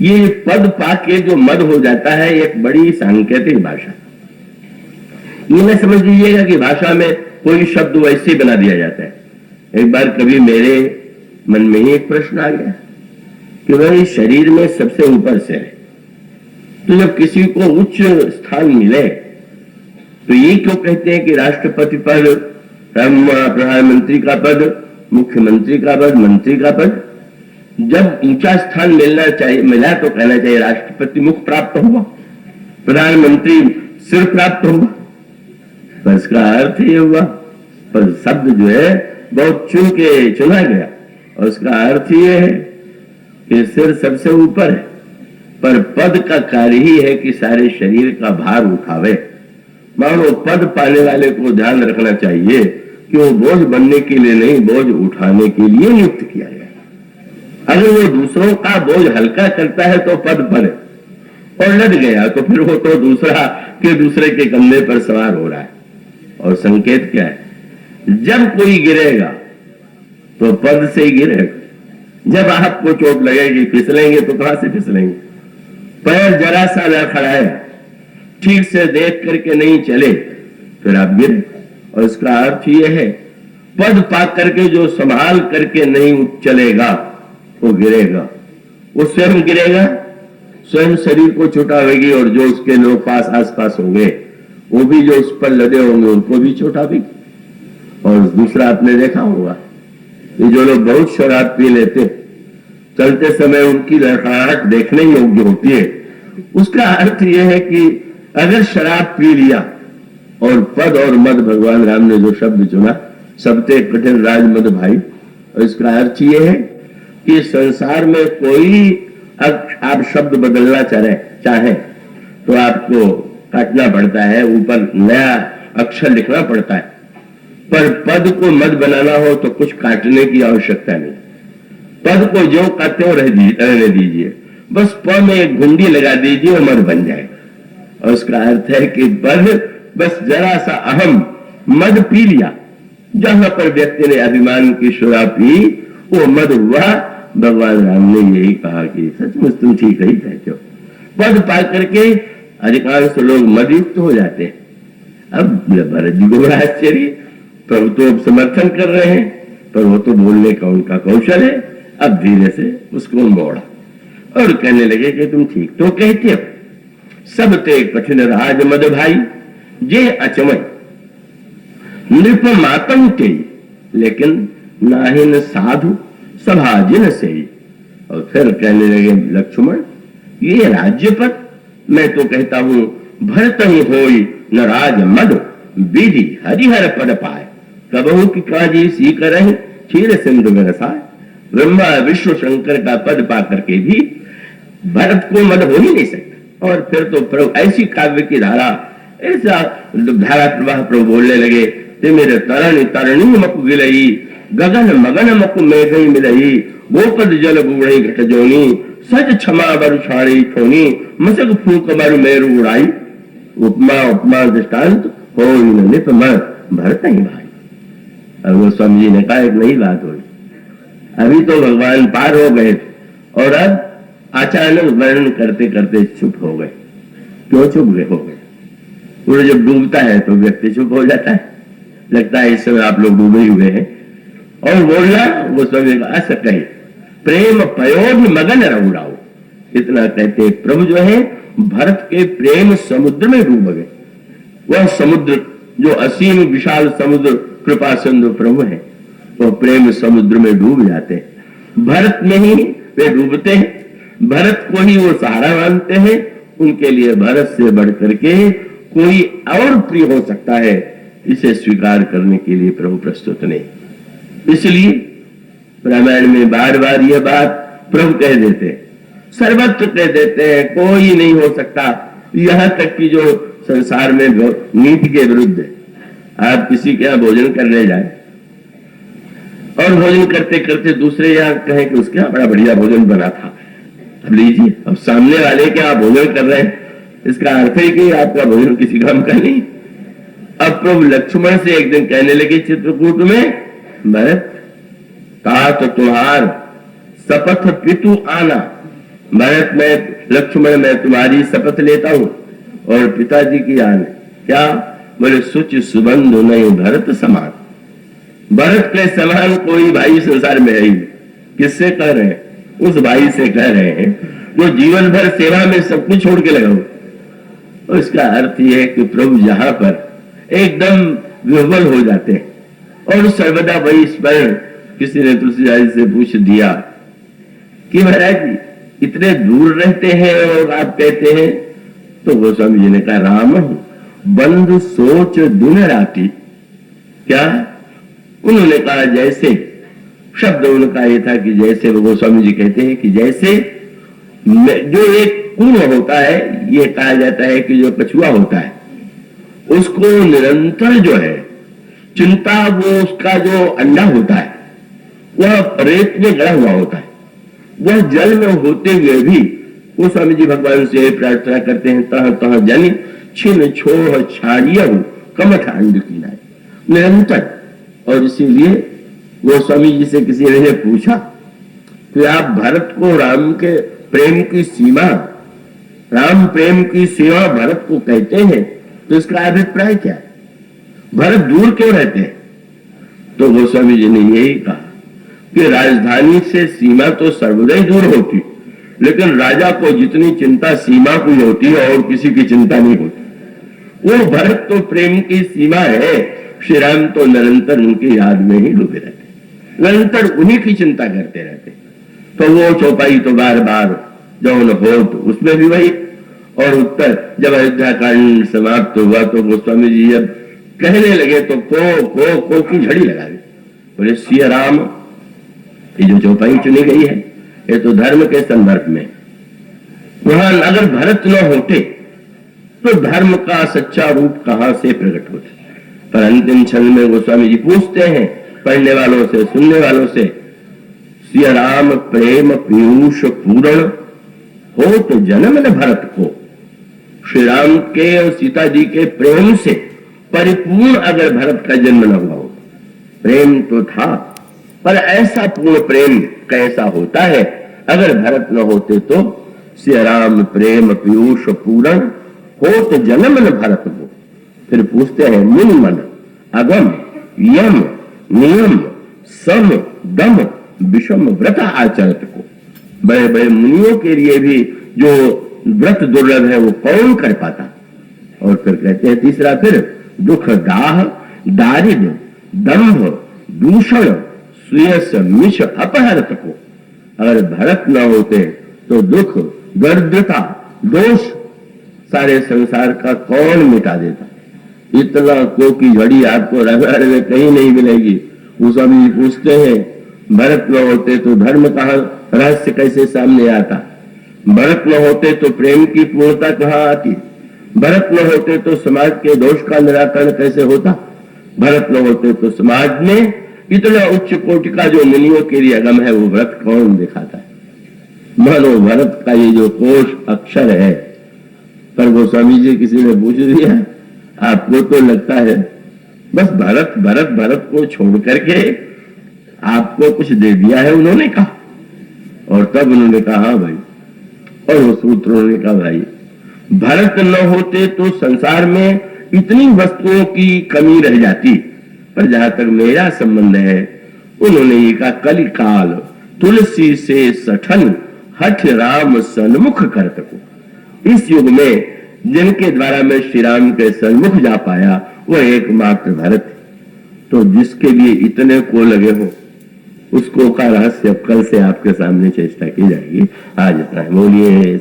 ये पद पाके जो मद हो जाता है एक बड़ी सांकेतिक भाषा। ये न समझ लीजिएगा कि भाषा में कोई शब्द वैसे बना दिया जाता है। एक बार कभी मेरे मन में ही एक प्रश्न आ गया कि वह शरीर में सबसे ऊपर से है, तो जब किसी को उच्च स्थान मिले तो ये क्यों कहते हैं कि राष्ट्रपति पद, प्रधानमंत्री का पद, मुख्यमंत्री का पद, मंत्री का पद? जब ऊंचा स्थान मिला तो कहना चाहिए राष्ट्रपति मुख प्राप्त हुआ, प्रधानमंत्री सिर प्राप्त हुआ। पर इसका अर्थ ये हुआ, पर शब्द जो है बहुत चुन के चुना गया और उसका अर्थ ये है कि सिर सबसे ऊपर है, पर पद का कार्य ही है कि सारे शरीर का भार उठावे। मानो पद पाने वाले को ध्यान रखना चाहिए कि वो बोझ बनने के लिए नहीं, बोझ उठाने के लिए नियुक्त किया गया। अगर वो दूसरों का बोझ हल्का करता है तो पद पर और लद गया तो फिर वो तो दूसरे के कंधे पर सवार हो रहा है। और संकेत क्या है? जब कोई गिरेगा तो पद से ही गिरेगा। जब आपको चोट लगेगी, फिसलेंगे तो कहां से फिसलेंगे? पैर जरा सा लड़खड़ाए, ठीक से देख करके नहीं चले, फिर आप गिरे। और इसका अर्थ यह है पद पा करके जो संभाल करके नहीं चलेगा वो गिरेगा। वो स्वयं गिरेगा, स्वयं शरीर को छुटावेगी और जो उसके लोग पास आसपास होंगे वो भी जो उस पर लदे होंगे उनको भी छुटावेगी। और दूसरा आपने देखा होगा, ये जो लोग बहुत शराब पी लेते, चलते समय उनकी लड़खड़ाहट देखने योग्य होती है। उसका अर्थ यह है कि अगर शराब पी लिया और पद और मद, भगवान राम ने जो शब्द चुना, सबते कठिन राज मद भाई, और इसका अर्थ यह है कि संसार में कोई आप शब्द बदलना चाहे तो आपको काटना पड़ता है, ऊपर नया अक्षर लिखना पड़ता है। पर पद को मद बनाना हो तो कुछ काटने की आवश्यकता नहीं। पद को जो काटते हो रहने दीजिए, बस प में एक घुंडी लगा दीजिए और मद बन जाएगा। और उसका अर्थ है कि पद बस जरा सा अहम मद पी लिया, जहां पर व्यक्ति ने अभिमान की शराब पी वो मद हुआ। भगवान राम ने यही कहा कि सचमुच तुम ठीक ही कहते हो। पद पा करके अधिकांश लोग मदयुक्त हो जाते हैं। अब भरत जी को बड़ा आश्चर्य, प्रभु तो अब समर्थन कर रहे हैं, पर वो तो बोलने का उनका कौशल है। अब धीरे से उसको मोड़ा और कहने लगे कि तुम ठीक तो कहते हो, सब ते कठिन राज मद भाई, जे अचमय नृप मातम के, लेकिन नाहिन साधु सभा जिन से। और फिर कहने लगे लक्ष्मण, ये राज्य पद मैं तो कहता हूं भरत ही होई न राज मद, विधि हरिहर पद पाए, कबहू की काजी सी करहि क्षीर सिंधु में रसाए। ब्रह्मा विश्व शंकर का पद पा करके भी भरत को मद हो ही नहीं सकता। और फिर तो प्रभु ऐसी काव्य की धारा, ऐसा धारा प्रवाह प्रभु बोलने लगे, ते मेरे तरणी तरणी मकु गिलई, गगन मगन मकु मेघई मिलई, गोपद जल बूढ़ई घट जोनी, सज क्षमा बरु छाड़ी ठोनी, मसक फूक बरु मेरु उड़ाई। उपमा उपमा दृष्टांत हो निप भरत ही भाई। अब वो स्वामी जी ने कहा एक नई बात हुई, अभी तो भगवान पार हो गए और अब अचानक वर्णन करते करते चुप हो गए। क्यों चुप हो गए? सूर्य जब डूबता है तो व्यक्ति चुप हो जाता है, लगता है इस समय आप लोग डूबे हुए हैं। और बोलना वो समय ऐसा कहे, प्रेम पयोन मगन रउड़ाओ, इतना कहते प्रभु जो है भरत के प्रेम समुद्र में डूब गए। वह समुद्र जो असीम विशाल समुद्र कृपा सिंधु प्रभु है, वह प्रेम समुद्र में डूब जाते हैं। भरत में ही वे डूबते हैं, भरत को ही वो सहारा मानते हैं। उनके लिए भरत से बढ़ करके कोई और प्रिय हो सकता है, इसे स्वीकार करने के लिए प्रभु प्रस्तुत नहीं। इसलिए रामायण में बार बार यह बात प्रभु कह देते हैं, सर्वत्र कह देते हैं, कोई नहीं हो सकता। यहां तक कि जो संसार में नीति के विरुद्ध है, आप किसी के यहाँ भोजन करने जाए और भोजन करते करते दूसरे यहाँ कहें कि उसके यहाँ बड़ा बढ़िया भोजन बना था, अब लीजिए। अब सामने वाले के आप भोजन कर रहे हैं, इसका अर्थ है कि आपका भोजन किसी काम का नहीं। अब प्रभु लक्ष्मण से एक दिन कहने लगे चित्रकूट में, भरत तात तुम्हार सपथ पितु आना, भरत में लक्ष्मण मैं तुम्हारी शपथ लेता हूं और पिताजी की आन क्या बोले सुच सुबंध नहीं भरत समान। भरत के समान कोई भाई संसार में है ही। किससे कह रहे हैं? उस भाई से कह रहे हैं जो जीवन भर सेवा में सब कुछ छोड़ के लगा। और इसका अर्थ यह है कि प्रभु जहां पर एकदम विह्वल हो जाते हैं और सर्वदा वही स्मरण। किसी ने तुलसीदास से पूछ दिया कि महाराज जी इतने दूर रहते हैं और आप कहते हैं, तो गोस्वामी जी ने कहा राम बंधु सोच दिन राती। क्या? उन्होंने कहा जैसे, शब्द उनका ये था कि जैसे, वो गोस्वामी जी कहते हैं कि जैसे जो एक कुआं होता है, ये कहा जाता है कि जो कछुआ होता है उसको निरंतर जो है चिंता, वो उसका जो अंडा होता है वह रेत में गड़ा हुआ होता है। वह जल में होते हुए भी वो स्वामी जी भगवान से प्रार्थना करते हैं तह तह जनि छिन छोह छाड़िया कमठ अंड की नाय, निरंतर। और इसीलिए वो स्वामी जी से किसी ने पूछा कि आप भरत को राम के प्रेम की सीमा, राम प्रेम की सीमा भरत को कहते हैं, तो इसका अभिप्राय क्या है? भरत दूर क्यों रहते हैं? तो गोस्वामी जी ने यही कहा कि राजधानी से सीमा तो सर्वदा ही दूर होती, लेकिन राजा को जितनी चिंता सीमा की होती है और किसी की चिंता नहीं होती। वो भरत तो प्रेम की सीमा है, श्री राम तो निरंतर उनकी याद में ही डूबे रहते, निरंतर उन्हीं की चिंता करते रहते। तो वो चौपाई तो बार बार जौन हो तो उसमें भी वही। और उत्तर जब अयोध्या कांड समाप्त हुआ तो गोस्वामी जी जब कहने लगे तो को की झड़ी लगा दी। बोले सिया राम, ये जो चौपाई चुनी गई है ये तो धर्म के संदर्भ में, वहां अगर भरत न होते तो धर्म का सच्चा रूप कहां से प्रकट होता। पर अंतिम क्षण में गोस्वामी जी पूछते हैं पढ़ने वालों से, सुनने वालों से, सिया राम प्रेम पीयूष पूर्ण हो तो जन्म न भरत को। श्री राम के और सीता जी के प्रेम से परिपूर्ण अगर भरत का जन्म न हुआ हो, प्रेम तो था पर ऐसा पूर्ण प्रेम कैसा होता है अगर भरत न होते तो। श्री राम प्रेम पीयूष पूर्ण हो तो जन्म न भरत को। फिर पूछते हैं मुनि मन अगम यम नियम सम दम विषम व्रत आचरत को। बड़े बड़े मुनियों के लिए भी जो व्रत दुर्लभ है वो कौन कर पाता। और फिर कहते हैं तीसरा, फिर दुख दाह दारिद्र दंभ दूषण सुयस मिश अपहरत को। अगर भरत न होते तो दुख दरिद्रता दोष सारे संसार का कौन मिटा देता। इतना को की झड़ी आपको रामायण में कहीं नहीं मिलेगी। गोस्वामी जी पूछते हैं भरत न होते तो धर्म कहां, रहस्य कैसे सामने आता। भरत न होते तो प्रेम की पूर्णता कहां आती। भरत न होते तो समाज के दोष का निराकरण कैसे होता। भरत न होते तो समाज में इतना उच्च कोटि का जो मुनियों के लिए अगम है वो व्रत कौन दिखाता है। मानो भरत का ये जो कोश अक्षर है। पर गोस्वामी जी किसी ने पूछ दिया, आपको तो लगता है बस भरत भरत भरत को छोड़ करके आपको कुछ दे दिया है उन्होंने कहा। और तब उन्होंने कहा हाँ भाई, और वो सूत्रों ने कहा भाई भरत न होते तो संसार में इतनी वस्तुओं की कमी रह जाती। पर जहां तक मेरा संबंध है उन्होंने ये कहा कलिकाल तुलसी से सठन हठ राम सन्मुख करत को। इस युग में जिनके द्वारा मैं श्री राम के सन्मुख जा पाया वह एकमात्र भरत। तो जिसके लिए इतने को लगे हो उसको का रहस्य कल से आपके सामने चेष्टा की जाएगी। आज इतना है, बोलिए।